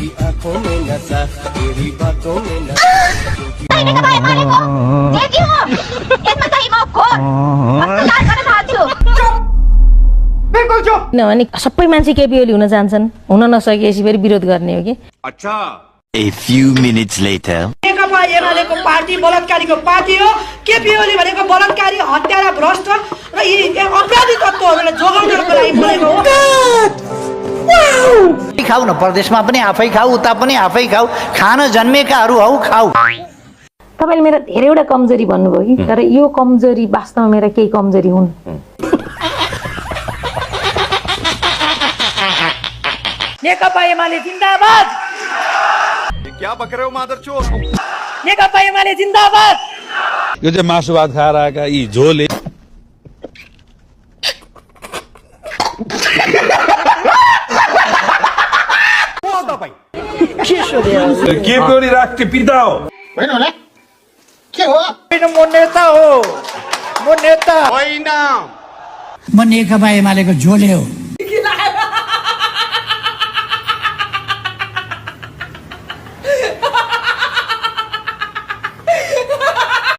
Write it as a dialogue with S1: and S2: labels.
S1: तेरी आंखों में नशा तेरी बातों में नशा
S2: किनभने सबै मान्छे केपी ओली हुन चाहन्छन् हुन नसकेपछि फेरि विरोध गर्ने हो कि
S3: अच्छा
S4: A few minutes later
S5: नेकपा एमालेको पार्टी बलात्कारीको पार्टी हो केपी ओली भनेको बलात्कारी हत्यारा भ्रष्ट र यी अपराधी तत्त्वहरूलाई जोगाउनको लागि बोलेको हो
S6: खाऊ न परदेशमा पनि आफै खाऊ उता पनि आफै खाऊ खान जन्मेकाहरू हौ खाऊ
S2: तपाईँले मेरा धेरैवटा कमजोरी भन्नुभयो कि तर यो कमजोरी वास्तवमा मेरा केही कमजोरी हुन्
S5: नेकपा एमाले जिन्दाबाद
S3: क्या बक रहे हो मादरचोद
S5: नेकपा एमाले जिन्दाबाद
S7: यो चाहिँ मासु भात खाएर आएका यी झोले
S3: के पनि राष्ट्रिय पिता हो
S8: होइन होला के हो
S6: म नेता हो म नेता
S3: होइन
S6: म नेकपा एमालेको झोले हो